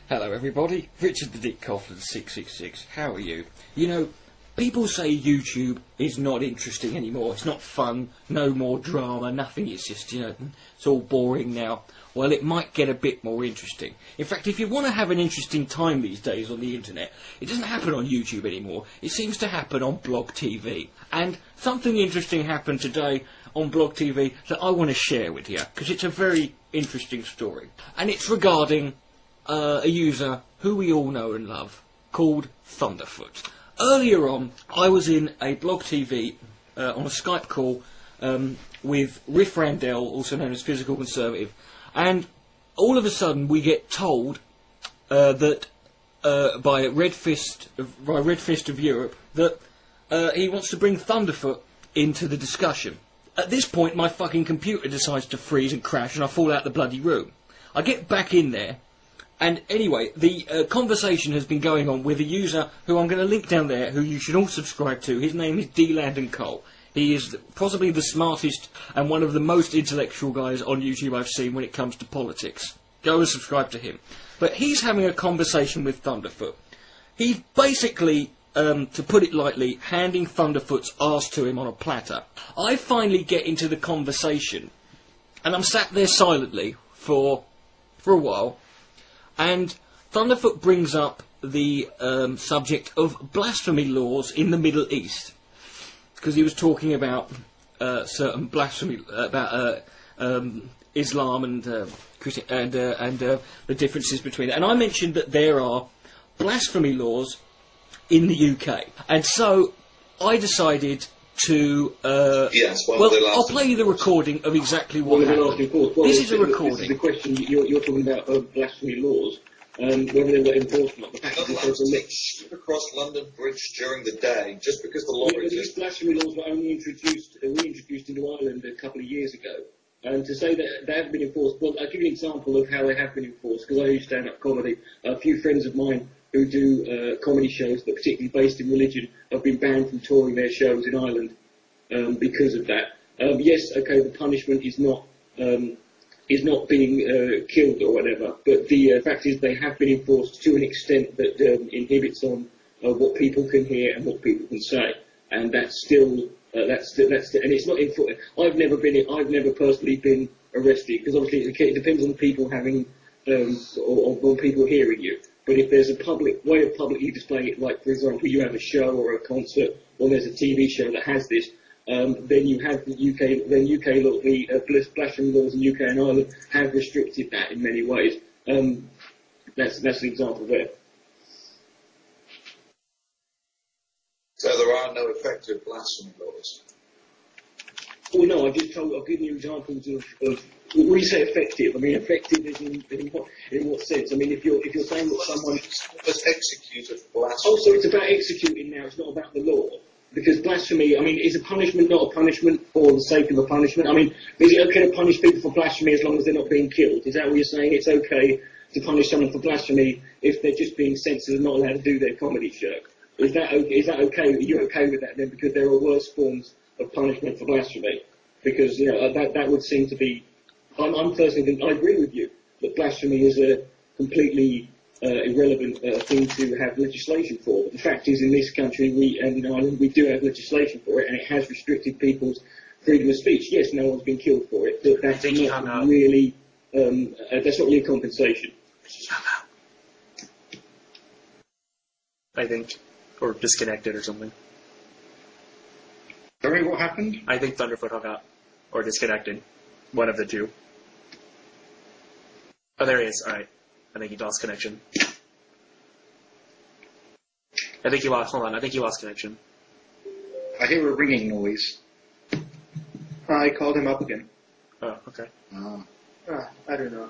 Hello everybody, Richard the Dick Coughlan 666. How are you? You know, people say YouTube is not interesting anymore. It's not fun, no more drama, nothing. It's just, you know, it's all boring now. Well, it might get a bit more interesting. In fact, if you want to have an interesting time these days on the internet, it doesn't happen on YouTube anymore. It seems to happen on Blog TV. And something interesting happened today on Blog TV that I want to share with you, because it's a very interesting story. And it's regarding a user who we all know and love, called Thunderfoot. Earlier on, I was in a Blog TV on a Skype call with Riff Randell, also known as Physical Conservative, and all of a sudden we get told that by redFISTofEurope that he wants to bring Thunderfoot into the discussion. At this point, my fucking computer decides to freeze and crash, and I fall out the bloody room. I get back in there. And anyway, the conversation has been going on with a user who I'm going to link down there, who you should all subscribe to. His name is D. Cole. He is possibly the smartest and one of the most intellectual guys on YouTube I've seen when it comes to politics. Go and subscribe to him. But he's having a conversation with Thunderfoot. He's basically, to put it lightly, handing Thunderfoot's arse to him on a platter. I finally get into the conversation, and I'm sat there silently for a while. And Thunderfoot brings up the subject of blasphemy laws in the Middle East, because he was talking about certain blasphemy about Islam and the differences between it. And I mentioned that there are blasphemy laws in the UK, and so I decided to. Yes, well, I'll play you the recording of exactly what happened. Well, this is a recording. This is the question you're talking about blasphemy laws, whether they were enforced or not. The fact that there's a mix across London Bridge during the day, just because the law these exists. blasphemy laws were only introduced into Ireland a couple of years ago. And to say that they haven't been enforced, well, I'll give you an example of how they have been enforced, because I do stand-up comedy. A few friends of mine who do comedy shows, but particularly based in religion, have been banned from touring their shows in Ireland because of that. Yes, okay, the punishment is not being killed or whatever, but the fact is they have been enforced to an extent that inhibits on what people can hear and what people can say, and that's still and it's not enforced. I've never personally been arrested, because obviously it depends on people having or on people hearing you. But if there's a public way of publicly displaying it, like for example you have a show or a concert, or there's a TV show that has this, then you have the UK. Then UK law, the blasphemy laws in UK and Ireland have restricted that in many ways. That's an example there. So there are no effective blasphemy laws. Well, no, I've given you examples of when you say effective, I mean effective is in what sense? I mean if you're saying that someone has executed blasphemy. Oh, so it's about executing now. It's not about the law. Because blasphemy, I mean, is a punishment not a punishment for the sake of a punishment? I mean, is it okay to punish people for blasphemy as long as they're not being killed? Is that what you're saying? It's okay to punish someone for blasphemy if they're just being censored and not allowed to do their comedy show? Is that okay? Are you okay with that then? Because there are worse forms of punishment for blasphemy. Because, you know, that would seem to be... I'm personally... I agree with you that blasphemy is a completely... irrelevant thing to have legislation for. But the fact is, in this country and in Ireland, we do have legislation for it, and it has restricted people's freedom of speech. Yes, no one's been killed for it, but that's not really a compensation. I think, or disconnected or something. Sorry, what happened? I think Thunderfoot hung up, or disconnected. One of the two. Oh, there he is. All right. I think he lost connection. I think he lost connection. I hear a ringing noise. I called him up again. Oh, okay. I don't know.